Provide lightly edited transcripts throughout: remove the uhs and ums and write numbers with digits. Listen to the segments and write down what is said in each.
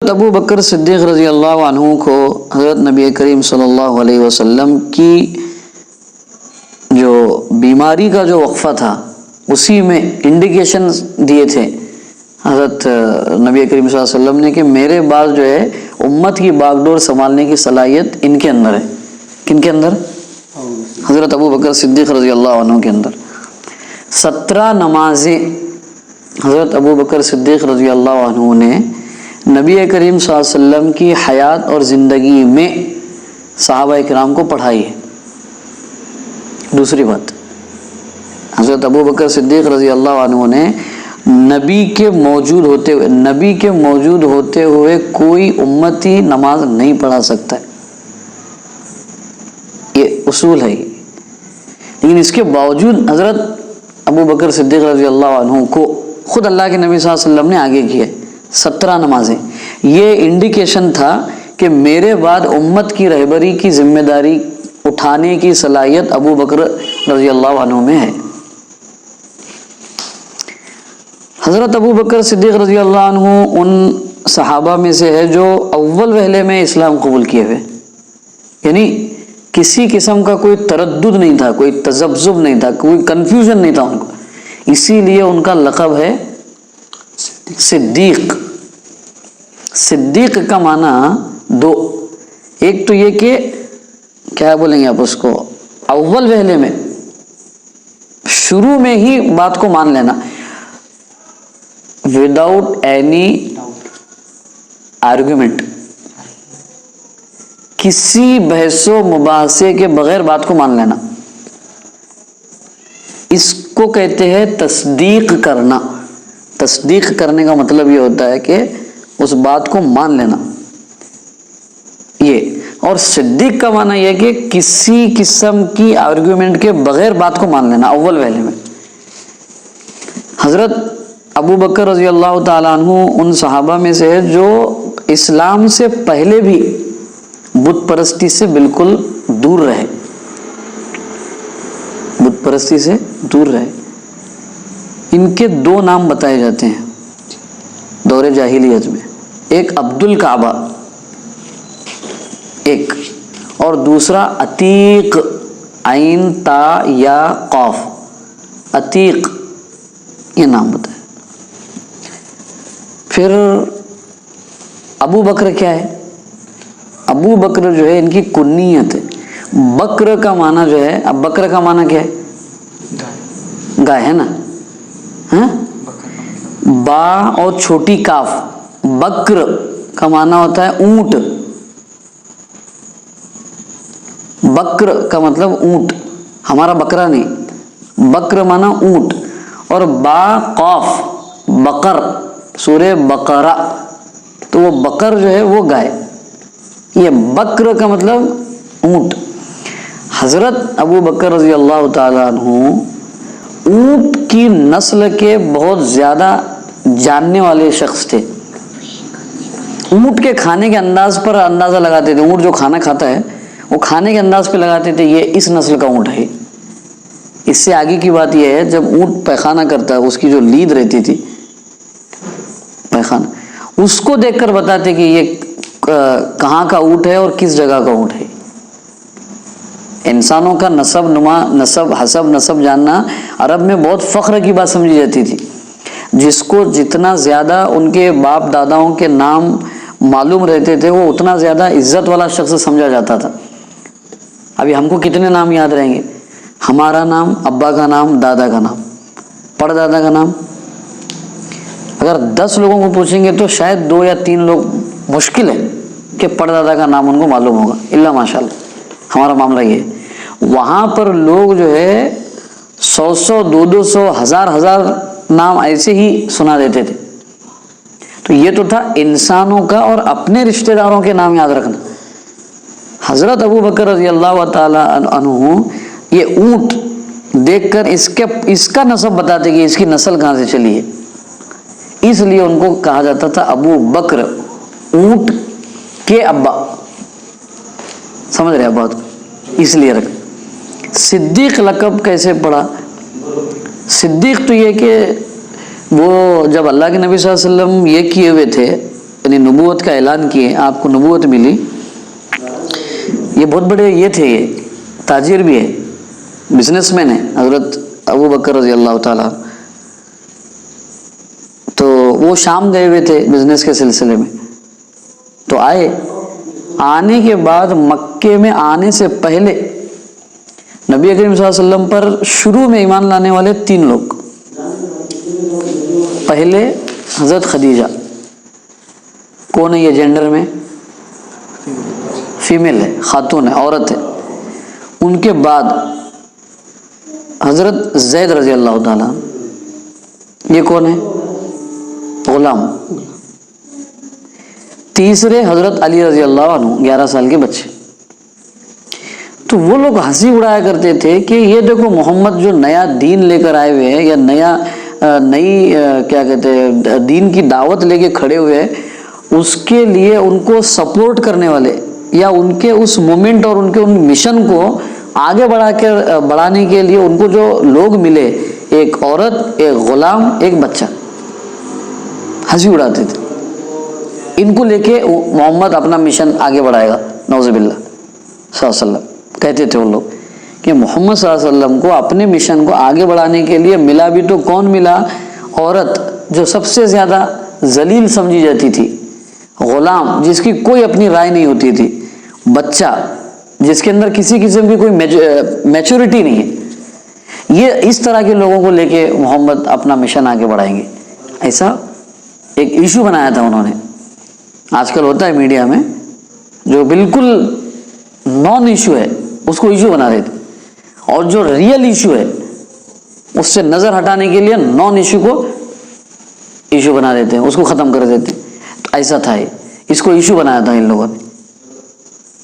حضرت ابو بکر صدیق رضی اللہ عنہ کو حضرت نبی کریم صلی اللہ علیہ وسلم کی جو بیماری کا جو وقفہ تھا اسی میں انڈیکیشن دیے تھے حضرت نبی کریم صلی اللہ علیہ وسلم نے کہ میرے بعد جو ہے امت کی باغ ڈور سنبھالنے کی صلاحیت ان کے اندر ہے. کن کے اندر؟ حضرت ابو بکر صدیق رضی اللہ عنہ کے اندر. 17 نمازیں حضرت ابو بکر صدیق رضی اللہ عنہ نے نبی کریم صلی اللہ علیہ وسلم کی حیات اور زندگی میں صحابہ کرام کو پڑھائی ہے. دوسری بات، حضرت ابو بکر صدیق رضی اللہ عنہ نے نبی کے موجود ہوتے ہوئے کوئی امتی نماز نہیں پڑھا سکتا ہے، یہ اصول ہے. لیکن اس کے باوجود حضرت ابو بکر صدیق رضی اللہ عنہ کو خود اللہ کے نبی صلی اللہ علیہ وسلم نے آگے کیا 17 نمازیں. یہ انڈیکیشن تھا کہ میرے بعد امت کی رہبری کی ذمہ داری اٹھانے کی صلاحیت ابو بکر رضی اللہ عنہ میں ہے. حضرت ابو بکر صدیق رضی اللہ عنہ ان صحابہ میں سے ہے جو اول وہلے میں اسلام قبول کیے ہوئے، یعنی کسی قسم کا کوئی تردد نہیں تھا، کوئی تذبذب نہیں تھا، کوئی کنفیوژن نہیں تھا ان کو. اسی لیے ان کا لقب ہے صدیق. صدیق کا معنی دو، ایک تو یہ کہ کیا بولیں گے آپ اس کو، اول وہلے میں شروع میں ہی بات کو مان لینا وداؤٹ اینی آرگومنٹ، کسی بحث و مباحثے کے بغیر بات کو مان لینا. اس کو کہتے ہیں تصدیق کرنا. تصدیق کرنے کا مطلب یہ ہوتا ہے کہ اس بات کو مان لینا. یہ اور صدیق کا معنی یہ کہ کسی قسم کی آرگومنٹ کے بغیر بات کو مان لینا اول وہلے میں. حضرت ابو بکر رضی اللہ تعالیٰ عنہ ان صحابہ میں سے ہے جو اسلام سے پہلے بھی بت پرستی سے بالکل دور رہے، بت پرستی سے دور رہے. ان کے 2 نام بتائے جاتے ہیں دور جاہلیت میں، ایک عبد الکعبہ ایک، اور دوسرا عتیق، عین تا یا قاف، عتیق، یہ نام بتائے. پھر ابو بکر کیا ہے؟ ابو بکر جو ہے ان کی کنیت ہے. بکر کا معنی جو ہے، اب بکر کا معنی کیا ہے؟ گائے ہے نا، ہاں؟ با اور چھوٹی کاف، بکر کا معنی ہوتا ہے اونٹ. بکر کا مطلب اونٹ، ہمارا بکرا نہیں، بکر معنی اونٹ. اور با قاف بقر، سورہ بقرہ، تو وہ بقر جو ہے وہ گائے. یہ بکر کا مطلب اونٹ. حضرت ابو بکر رضی اللہ تعالیٰ عنہ اونٹ کی نسل کے بہت زیادہ جاننے والے شخص تھے. اونٹ کے کھانے کے انداز پر اندازہ لگاتے تھے. اونٹ جو کھانا کھاتا ہے وہ کھانے کے انداز پہ لگاتے تھے یہ اس نسل کا اونٹ ہے. اس سے آگے کی بات یہ ہے، جب اونٹ پیخانہ کرتا ہے اس کی جو لید رہتی تھی پیخانہ، اس کو دیکھ کر بتاتے کہ یہ کہاں کا اونٹ ہے اور کس جگہ کا اونٹ ہے. انسانوں کا نسب نما، نسب حسب نسب جاننا عرب میں بہت فخر کی بات سمجھی جاتی تھی. جس کو جتنا زیادہ ان کے باپ داداؤں کے نام معلوم رہتے تھے وہ اتنا زیادہ عزت والا شخص سمجھا جاتا تھا. ابھی ہم کو کتنے نام یاد رہیں گے؟ ہمارا نام، ابا کا نام، دادا کا نام، پڑ دادا کا نام. اگر 10 لوگوں کو پوچھیں گے تو شاید 2 یا 3 لوگ مشکل ہے کہ پڑ دادا کا نام ان کو معلوم ہوگا، الا ماشاء اللہ. ہمارا معاملہ یہ ہے. وہاں پر لوگ جو ہے 100 200 1000 نام ایسے ہی سنا دیتے تھے. تو یہ تو تھا انسانوں کا اور اپنے رشتہ داروں کے نام یاد رکھنا. حضرت ابو بکر رضی اللہ تعالی عنہ یہ اونٹ دیکھ کر اس کا نسب بتاتے کہ اس کی نسل کہاں سے چلی ہے. اس لیے ان کو کہا جاتا تھا ابو بکر، اونٹ کے ابا. سمجھ رہے ہیں بات کو؟ اس لیے رکھ. صدیق لقب کیسے پڑا؟ صدیق تو یہ کہ وہ جب اللہ کے نبی صلی اللہ علیہ وسلم یہ کیے ہوئے تھے یعنی نبوت کا اعلان کیے، آپ کو نبوت ملی. یہ بہت بڑے یہ تھے، یہ تاجر بھی ہے، بزنس مین ہے حضرت ابو بکر رضی اللہ تعالیٰ. تو وہ شام گئے ہوئے تھے بزنس کے سلسلے میں، تو آنے کے بعد مکے میں آنے سے پہلے نبی کریم صلی اللہ علیہ وسلم پر شروع میں ایمان لانے والے 3 لوگ. پہلے حضرت خدیجہ، کون ہے یہ جینڈر میں؟ فیمیل ہے، خاتون ہے، عورت ہے. ان کے بعد حضرت زید رضی اللہ تعالیٰ، یہ کون ہے؟ غلام. تیسرے حضرت علی رضی اللہ عنہ، 11 سال کے بچے. تو وہ لوگ ہنسی اڑایا کرتے تھے کہ یہ دیکھو محمد جو نیا دین لے کر آئے ہوئے ہیں، یا نئی کیا کہتے ہیں دین کی دعوت لے کے کھڑے ہوئے ہیں، اس کے لیے ان کو سپورٹ کرنے والے یا ان کے اس مومنٹ اور ان کے ان مشن کو آگے بڑھانے کے لیے ان کو جو لوگ ملے، ایک عورت، ایک غلام، ایک بچہ، ہنسی اڑاتے تھے. ان کو لے کے محمد اپنا مشن آگے بڑھائے گا، نعوذ باللہ صلی اللہ علیہ وسلم. کہتے تھے وہ لوگ کہ محمد صلی اللہ علیہ وسلم کو اپنے مشن کو آگے بڑھانے کے لیے ملا بھی تو کون ملا؟ عورت جو سب سے زیادہ ذلیل سمجھی جاتی تھی، غلام جس کی کوئی اپنی رائے نہیں ہوتی تھی، بچہ جس کے اندر کسی قسم کی کوئی میچورٹی نہیں ہے. یہ اس طرح کے لوگوں کو لے کے محمد اپنا مشن آگے بڑھائیں گے. ایسا ایک ایشو بنایا تھا انہوں نے. آج کل ہوتا ہے میڈیا میں جو بالکل نان ایشو ہے اس کو ایشو بنا دیتے، اور جو ریئل ایشو ہے اس سے نظر ہٹانے کے لیے نان ایشو کو ایشو بنا دیتے ہیں، اس کو ختم کر دیتے ہیں. تو ایسا تھا، اس کو ایشو بنایا تھا ان لوگوں نے.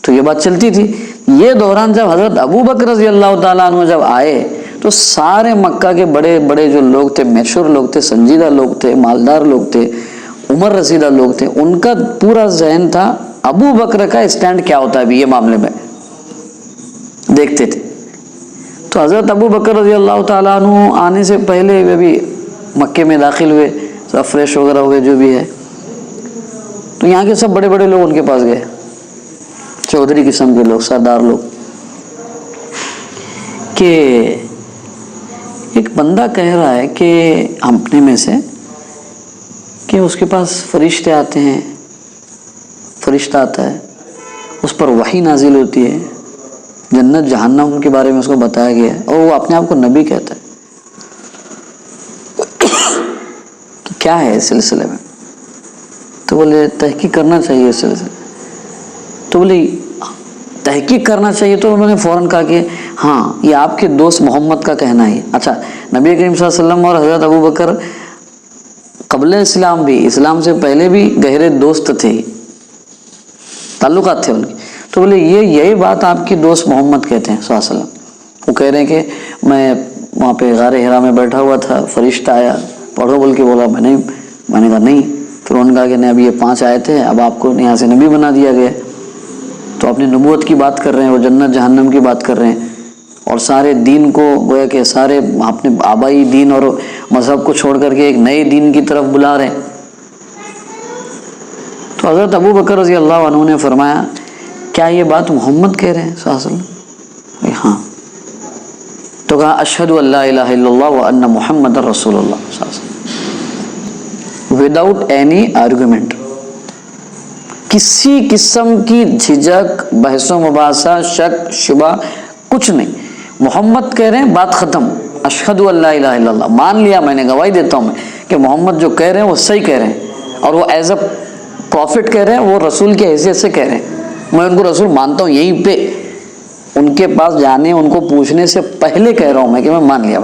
تو یہ بات چلتی تھی. یہ دوران جب حضرت ابو بکر رضی اللہ تعالیٰ عنہ جب آئے تو سارے مکہ کے بڑے بڑے جو لوگ تھے، میچور لوگ تھے، سنجیدہ لوگ تھے، مالدار لوگ تھے، عمر رسیدہ لوگ تھے، ان کا پورا ذہن تھا ابو بکر کا اسٹینڈ کیا ہوتا ہے ابھی یہ معاملے میں، دیکھتے تھے. تو حضرت ابو بکر رضی اللہ تعالیٰ عنہ آنے سے پہلے ابھی مکے میں داخل ہوئے، سب فریش وغیرہ ہوئے جو بھی ہے. تو یہاں کے سب بڑے بڑے لوگ ان کے پاس گئے، چودھری قسم کے لوگ، سردار لوگ، کہ ایک بندہ کہہ رہا ہے کہ اپنے میں سے کہ اس کے پاس فرشتے آتے ہیں، فرشتہ آتا ہے، اس پر وحی نازل ہوتی ہے، جنت جہنم کے بارے میں اس کو بتایا گیا ہے، اور وہ اپنے آپ کو نبی کہتا ہے. کہ کیا ہے اس سلسلے میں؟ تو بولے تحقیق کرنا چاہیے اس سلسلے. تو بولے تحقیق کرنا چاہیے. تو انہوں نے فوراً کہا کہ ہاں یہ آپ کے دوست محمد کا کہنا ہے. اچھا، نبی کریم صلی اللہ علیہ وسلم اور حضرت ابو بکر قبل اسلام بھی، اسلام سے پہلے بھی گہرے دوست تھے، تعلقات تھے ان کے. تو بولے یہی بات آپ کے دوست محمد کہتے ہیں صلی اللہ علیہ وسلم. وہ کہہ رہے ہیں کہ میں وہاں پہ غار حرا میں بیٹھا ہوا تھا، فرشتہ آیا، پڑھو بول کے بولا. میں نے کہا نہیں. پھر انہوں نے کہا کہ نہیں، اب یہ 5 آیتیں ہیں، اب آپ کو یہاں سے نبی بنا دیا گیا. تو اپنی نبوت کی بات کر رہے ہیں، وہ جنت جہنم کی بات کر رہے ہیں، اور سارے دین کو گویا کہ سارے اپنے آبائی دین اور مذہب کو چھوڑ کر کے ایک نئے دین کی طرف بلا رہے ہیں. تو حضرت ابو بکر رضی اللہ عنہ نے فرمایا کیا یہ بات محمد کہہ رہے ہیں صلی اللہ علیہ وسلم؟ ہاں. تو کہا اشہد ان لا الہ الا اللہ وان محمد رسول اللہ صلی اللہ علیہ وسلم، وداؤٹ اینی آرگومنٹ، کسی قسم کی جھجک، بحث و مباحثہ، شک شبہ کچھ نہیں. محمد کہہ رہے ہیں، بات ختم. اشہد ان لا الہ الا اللہ، مان لیا میں نے، گواہی دیتا ہوں میں کہ محمد جو کہہ رہے ہیں وہ صحیح کہہ رہے ہیں، اور وہ ایز اے پروفٹ کہہ رہے ہیں، وہ رسول کی حیثیت سے کہہ رہے ہیں. میں ان کو رسول مانتا ہوں، یہیں پہ ان کے پاس جانے، ان کو پوچھنے سے پہلے کہہ رہا ہوں میں کہ میں مان لیا.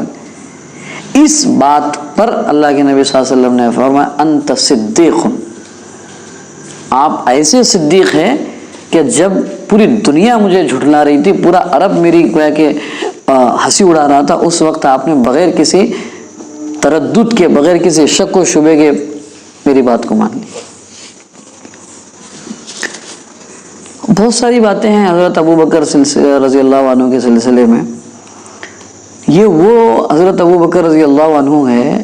اس بات پر اللہ کے نبی صلی اللہ علیہ وسلم نے فرمایا انت صدیق، آپ ایسے صدیق ہیں کہ جب پوری دنیا مجھے جھٹلا رہی تھی، پورا عرب میری گویا کہ ہنسی اڑا رہا تھا، اس وقت آپ نے بغیر کسی تردد کے، بغیر کسی شک و شبے کے میری بات کو مان لی. بہت ساری باتیں ہیں حضرت ابو بکر رضی اللہ عنہ کے سلسلے میں. یہ وہ حضرت ابو بکر رضی اللہ عنہ ہے،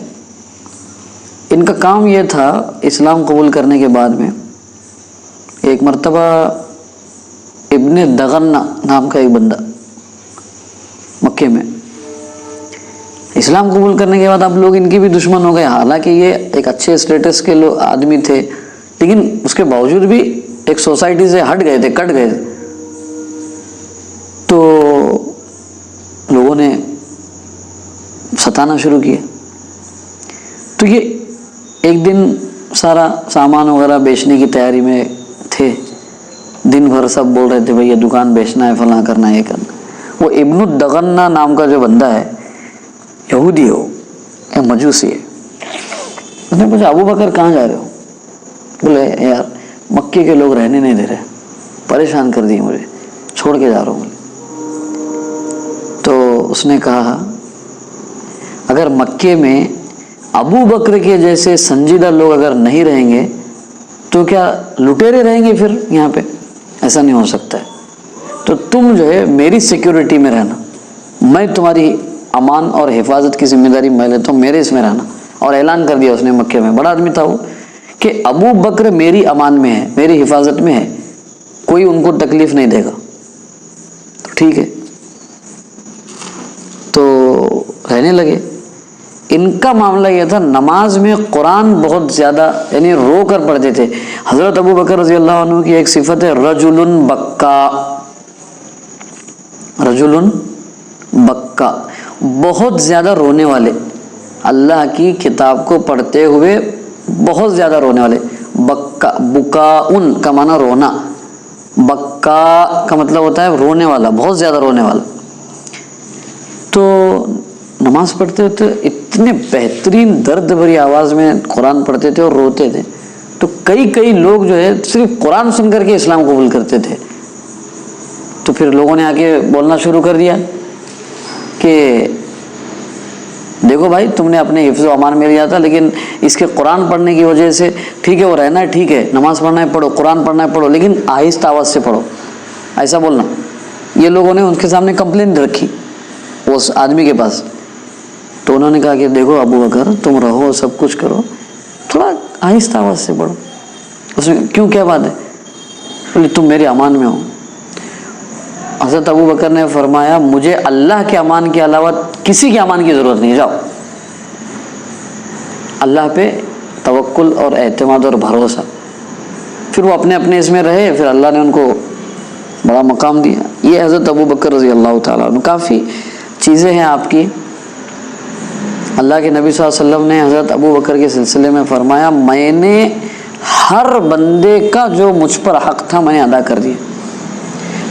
ان کا کام یہ تھا اسلام قبول کرنے کے بعد میں ایک مرتبہ ابن دغنہ نام کا ایک بندہ مکے میں اسلام قبول کرنے کے بعد اب لوگ ان کے بھی دشمن ہو گئے. حالانکہ یہ ایک اچھے اسٹیٹس کے آدمی تھے, لیکن اس کے باوجود بھی ایک سوسائٹی سے ہٹ گئے تھے, کٹ گئے تھے. تو لوگوں نے ستانا شروع کیا. تو یہ ایک دن سارا سامان وغیرہ بیچنے کی تیاری میں تھے, دن بھر سب بول رہے تھے بھئی یہ دکان بیچنا ہے, فلاں کرنا ہے, یہ کرنا. وہ ابن الدغنہ نام کا جو بندہ ہے, یہودی ہے, وہ مجوسی ہے. اس نے پوچھا ابو بکر کہاں جا رہے ہو؟ بولے یار مکے کے لوگ رہنے نہیں دے رہے, پریشان کر دیے مجھے, چھوڑ کے جا رہا ہوں. تو اس نے کہا اگر مکے میں ابو بکر کے جیسے سنجیدہ لوگ اگر نہیں رہیں گے تو کیا لٹیرے رہیں گے پھر یہاں پہ؟ ایسا نہیں ہو سکتا ہے. تو تم جو ہے میری سیکیورٹی میں رہنا, میں تمہاری امان اور حفاظت کی ذمہ داری میں لیتا ہوں, میرے اس میں رہنا. اور اعلان کر دیا اس نے مکے میں, بڑا آدمی تھا وہ, کہ ابو بکر میری امان میں ہے, میری حفاظت میں ہے, کوئی ان کو تکلیف نہیں دے گا. تو ٹھیک ہے, تو رہنے لگے. ان کا معاملہ یہ تھا نماز میں قرآن بہت زیادہ یعنی رو کر پڑھتے تھے. حضرت ابو بکر رضی اللہ عنہ کی ایک صفت ہے رجل بکا, رجل بکا, بہت زیادہ رونے والے, اللہ کی کتاب کو پڑھتے ہوئے بہت زیادہ رونے والے. بکا, بکاؤن کا معنی رونا, بکا کا مطلب ہوتا ہے رونے والا, بہت زیادہ رونے والا. تو نماز پڑھتے ہوتے اتنے بہترین درد بھری آواز میں قرآن پڑھتے تھے اور روتے تھے. تو کئی لوگ جو ہے صرف قرآن سن کر کے اسلام قبول کرتے تھے. تو پھر لوگوں نے آ کے بولنا شروع کر دیا کہ دیکھو بھائی تم نے اپنے حفظ و امان میں لیا تھا, لیکن اس کے قرآن پڑھنے کی وجہ سے ٹھیک ہے وہ رہنا ہے, ٹھیک ہے نماز پڑھنا ہے پڑھو, قرآن پڑھنا ہے پڑھو, لیکن آہستہ آواز سے پڑھو, ایسا بولنا. یہ لوگوں نے ان کے سامنے کمپلین رکھی اس آدمی کے پاس. تو انہوں نے کہا کہ دیکھو ابو بکر تم رہو سب کچھ کرو, تھوڑا آہستہ آواز سے پڑھو. اس میں کیوں, کیا بات ہے؟ بولے تم میرے امان میں ہو. حضرت ابو بکر نے فرمایا مجھے اللہ کے امان کے علاوہ کسی کے امان کی ضرورت نہیں, جاؤ. اللہ پہ توکل اور اعتماد اور بھروسہ. پھر وہ اپنے اپنے اس میں رہے, پھر اللہ نے ان کو بڑا مقام دیا. یہ حضرت ابو بکر رضی اللہ تعالیٰ عنہ. کافی چیزیں ہیں آپ کی. اللہ کے نبی صلی اللہ علیہ وسلم نے حضرت ابو بکر کے سلسلے میں فرمایا میں نے ہر بندے کا جو مجھ پر حق تھا میں نے ادا کر دیا,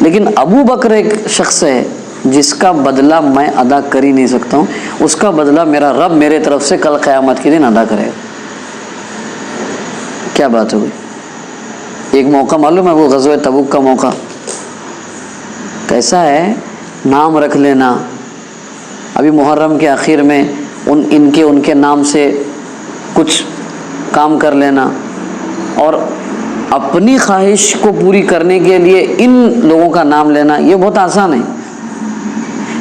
لیکن ابو بکر ایک شخص ہے جس کا بدلہ میں ادا کر ہی نہیں سکتا ہوں, اس کا بدلہ میرا رب میرے طرف سے کل قیامت کے دن ادا کرے گا. کیا بات ہوئی. ایک موقع معلوم ہے وہ غزوہ تبوک کا موقع کیسا ہے, نام رکھ لینا. ابھی محرم کے آخر میں ان کے نام سے کچھ کام کر لینا, اور اپنی خواہش کو پوری کرنے کے لیے ان لوگوں کا نام لینا, یہ بہت آسان ہے.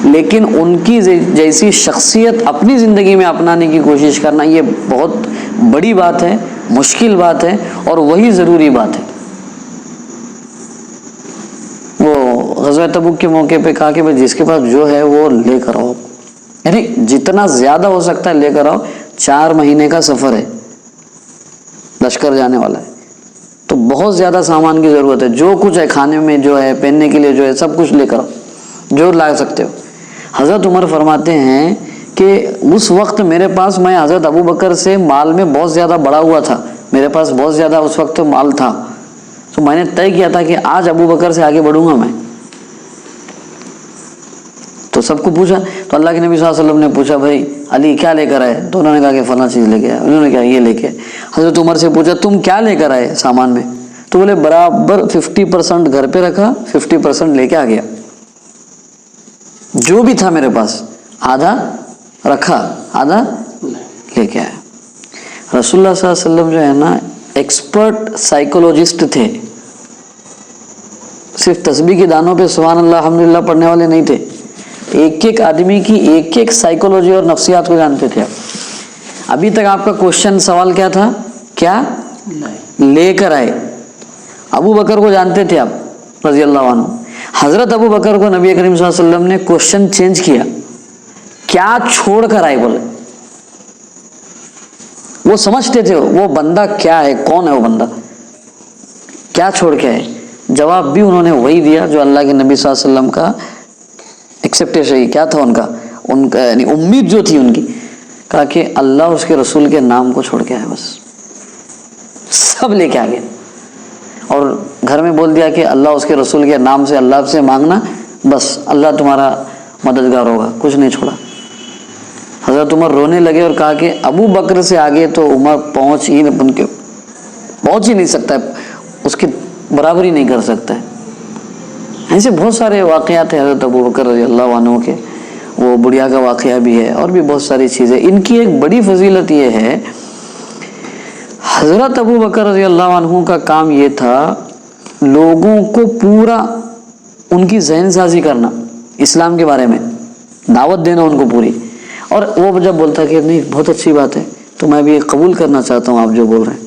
لیکن ان کی جیسی شخصیت اپنی زندگی میں اپنانے کی کوشش کرنا یہ بہت بڑی بات ہے, مشکل بات ہے, اور وہی ضروری بات ہے. وہ غزوہ تبوک کے موقع پہ کہا کہ بھائی جس کے پاس جو ہے وہ لے کر آؤ, یعنی جتنا زیادہ ہو سکتا ہے لے کر آؤ. 4 مہینے کا سفر ہے, لشکر جانے والا ہے, تو بہت زیادہ سامان کی ضرورت ہے. جو کچھ ہے کھانے میں جو ہے, پہننے کے لیے جو ہے, سب کچھ لے کر آؤ جو لا سکتے ہو. حضرت عمر فرماتے ہیں کہ اس وقت میرے پاس, میں حضرت ابو بکر سے مال میں بہت زیادہ بڑا ہوا تھا, میرے پاس بہت زیادہ اس وقت مال تھا, تو میں نے طے کیا تھا کہ آج ابو بکر سے آگے بڑھوں گا میں. تو سب کو پوچھا, تو اللہ کے نبی صلی اللہ علیہ وسلم نے پوچھا بھائی علی کیا لے کر آئے؟ تو انہوں نے کہا کہ فلاں چیز لے کے آئے. انہوں نے کہا یہ لے کے. حضرت عمر سے پوچھا تم کیا لے کر آئے سامان میں؟ تو بولے برابر 50% گھر پہ رکھا, 50% لے کے آ گیا. جو بھی تھا میرے پاس آدھا رکھا, آدھا لے کے آیا. رسول اللہ صلی اللہ علیہ وسلم جو ہے نا ایکسپرٹ سائیکولوجسٹ تھے. صرف تسبیح کے دانوں پہ سبحان اللہ الحمدللہ پڑھنے والے نہیں تھے, ایک آدمی کی ایک سائیکولوجی اور نفسیات کو جانتے تھے. ابھی تک آپ کا کوشچن سوال کیا تھا؟ کیا لے کر آئے؟ ابو بکر کو جانتے تھے آپ رضی اللہ عنہ. حضرت ابو بکر کو نبی کریم صلی اللہ علیہ وسلم نے کوشچن چینج کیا, کیا چھوڑ کر آئے, بولے وہ سمجھتے تھے وہ بندہ کیا ہے, کون ہے وہ بندہ, کیا چھوڑ کے آئے. جواب بھی انہوں نے وہی دیا جو اللہ کے نبی صلی اللہ علیہ وسلم کا ایکسیپٹیشن کیا تھا, ان کا یعنی امید جو تھی ان کی, کہا کہ اللہ اس کے رسول کے نام کو چھوڑ کے آئے, بس سب لے کے آ گئے. اور گھر میں بول دیا کہ اللہ اس کے رسول کے نام سے اللہ سے مانگنا, بس اللہ تمہارا مددگار ہوگا, کچھ نہیں چھوڑا. حضرت عمر رونے لگے اور کہا کہ ابو بکر سے آگے تو عمر پہنچ ہی نہیں سکتا ہے, اس کی برابری نہیں کر سکتا ہے. ایسے بہت سارے واقعات ہیں حضرت ابو بکر رضی اللہ عنہ کے, وہ بڑھیا کا واقعہ بھی ہے اور بھی بہت ساری چیزیں. ان کی ایک بڑی فضیلت یہ ہے, حضرت ابو بکر رضی اللہ عنہ کا کام یہ تھا لوگوں کو پورا ان کی ذہن سازی کرنا, اسلام کے بارے میں دعوت دینا ان کو پوری. اور وہ جب بولتا کہ نہیں بہت اچھی بات ہے تو میں بھی قبول کرنا چاہتا ہوں آپ جو بول رہے ہیں,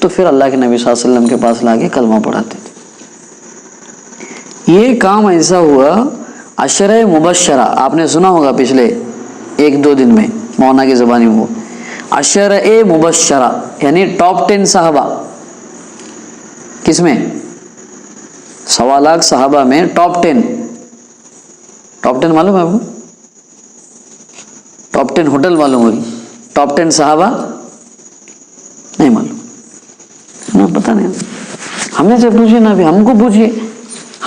تو پھر اللہ کے نبی صلی اللہ علیہ وسلم کے پاس لا کے کلمہ پڑھاتے تھے. یہ کام ایسا ہوا عشرہ مبشرہ, آپ نے سنا ہوگا پچھلے 1-2 دن میں مولانا کی زبانی میں, وہ عشرہ مبشرہ یعنی ٹاپ 10 صحابہ. کس میں؟ 1.25 لاکھ صحابہ میں ٹاپ 10. ٹاپ 10 معلوم ہے آپ کو؟ ٹاپ 10 ہوٹل معلوم ہوگی, ٹاپ 10 صحابہ نہیں معلوم, ہمیں پتہ نہیں. ہم میں سے پوچھیے نا, ابھی ہم کو پوچھیے,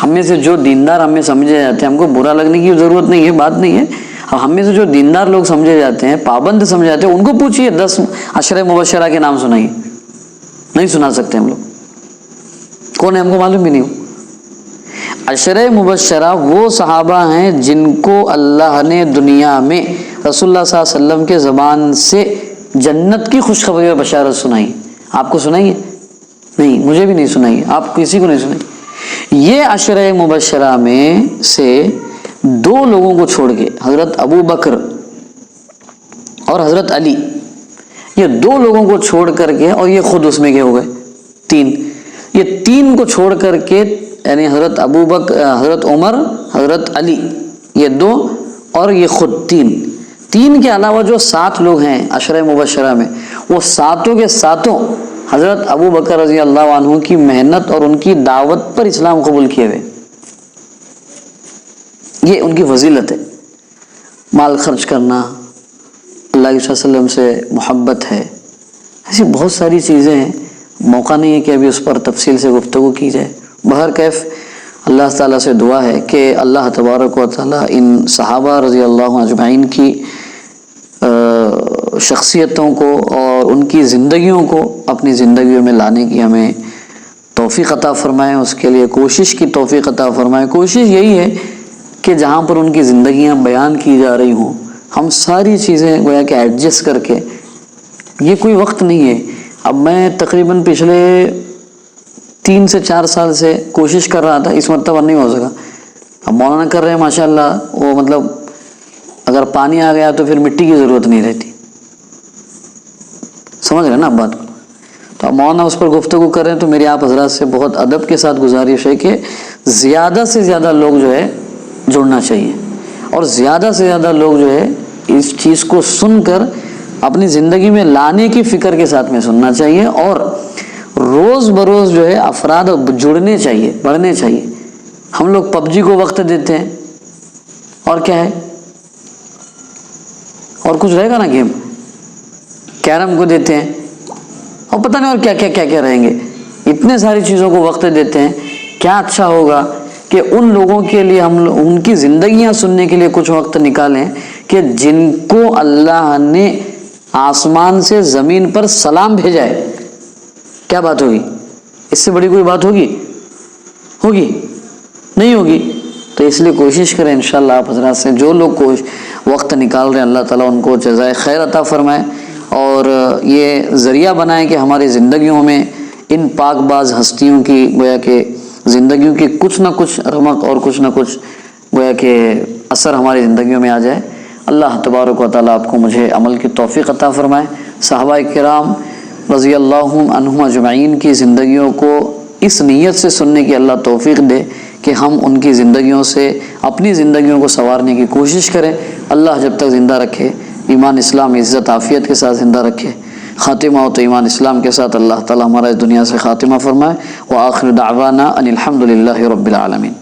ہم میں سے جو دیندار ہمیں سمجھے جاتے ہیں, ہم کو برا لگنے کی ضرورت نہیں ہے, بات نہیں ہے. ہم میں سے جو دیندار لوگ سمجھے جاتے ہیں, پابند سمجھے جاتے ہیں, ان کو پوچھیے 10 عشرہ مبشرہ کے نام سنائیے, نہیں سنا سکتے ہم لوگ. کون ہے ہم کو معلوم بھی نہیں ہو. عشرہ مبشرہ وہ صحابہ ہیں جن کو اللہ نے دنیا میں رسول اللہ صلی اللہ علیہ وسلم کے زبان سے جنت کی خوشخبری اور بشارت سنائی. آپ کو سنائی ہے؟ نہیں, مجھے بھی نہیں سنائی, آپ کسی کو نہیں سنائی. یہ عشرہ مبشرہ میں سے 2 لوگوں کو چھوڑ کے, حضرت ابو بکر اور حضرت علی, یہ 2 لوگوں کو چھوڑ کر کے, اور یہ خود اس میں کے ہو گئے 3, یہ 3 کو چھوڑ کر کے یعنی حضرت ابو بکر, حضرت عمر, حضرت علی, یہ 2 اور یہ خود 3 کے علاوہ جو 7 لوگ ہیں عشرہ مبشرہ میں, وہ 7 کے 7 حضرت ابو بکر رضی اللہ عنہ کی محنت اور ان کی دعوت پر اسلام قبول کیے ہوئے. یہ ان کی فضیلت ہے. مال خرچ کرنا, اللہ کے وسلم سے محبت ہے, ایسی بہت ساری چیزیں ہیں. موقع نہیں ہے کہ ابھی اس پر تفصیل سے گفتگو کی جائے. بہرکیف اللہ تعالیٰ سے دعا ہے کہ اللہ تبارک و تعالیٰ ان صحابہ رضی اللہ اجمعین کی شخصیتوں کو اور ان کی زندگیوں کو اپنی زندگیوں میں لانے کی ہمیں توفیق عطا فرمائے, اس کے لیے کوشش کی توفیق عطا فرمائے. کوشش یہی ہے کہ جہاں پر ان کی زندگیاں بیان کی جا رہی ہوں, ہم ساری چیزیں گویا کہ ایڈجسٹ کر کے, یہ کوئی وقت نہیں ہے. اب میں تقریباً پچھلے 3 سے 4 سال سے کوشش کر رہا تھا, اس مرتبہ نہیں ہو سکا. اب مولانا کر رہے ہیں ماشاءاللہ, وہ مطلب اگر پانی آ گیا تو پھر مٹی کی ضرورت نہیں رہتی, سمجھ رہے ہیں نا آپ بات کو. تو اب مولانا اس پر گفتگو کر رہے ہیں, تو میری آپ حضرات سے بہت ادب کے ساتھ گزارش ہے کہ زیادہ سے زیادہ لوگ جو ہے جڑنا چاہیے, اور زیادہ سے زیادہ لوگ جو ہے اس چیز کو سن کر اپنی زندگی میں لانے کی فکر کے ساتھ میں سننا چاہیے, اور روز بروز جو ہے افراد جڑنے چاہیے, بڑھنے چاہیے. ہم لوگ PUBG کو وقت دیتے ہیں, اور کیا ہے, اور کچھ رہے گا نا گیم, کیرم کو دیتے ہیں, اور پتہ نہیں اور کیا کیا کیا رہیں گے. اتنے ساری چیزوں کو وقت دیتے ہیں. کیا اچھا ہوگا کہ ان لوگوں کے لیے ہم ان کی زندگیاں سننے کے لیے کچھ وقت نکالیں کہ جن کو اللہ نے آسمان سے زمین پر سلام بھیجا ہے. کیا بات ہوگی؟ اس سے بڑی کوئی بات ہوگی نہیں ہوگی. تو اس لیے کوشش کریں انشاءاللہ آپ حضرات سے, جو لوگ کو وقت نکال رہے ہیں اللہ تعالیٰ ان کو جزائے خیر عطا فرمائے, اور یہ ذریعہ بنائے کہ ہماری زندگیوں میں ان پاک باز ہستیوں کی گویا کہ زندگیوں کی کچھ نہ کچھ رمق اور کچھ نہ کچھ گویا کہ اثر ہماری زندگیوں میں آ جائے. اللہ تبارک و تعالیٰ آپ کو مجھے عمل کی توفیق عطا فرمائے. صحابہ کرام رضی اللہ عنہم اجمعین کی زندگیوں کو اس نیت سے سننے کی اللہ توفیق دے کہ ہم ان کی زندگیوں سے اپنی زندگیوں کو سنوارنے کی کوشش کریں. اللہ جب تک زندہ رکھے ایمان اسلام عزت عافیت کے ساتھ زندہ رکھے. خاتمہ ہو تو ایمان اسلام کے ساتھ اللہ تعالیٰ ہمارا اس دنیا سے خاتمہ فرمائے. وآخر دعوانا ان الحمد للہ رب العالمین.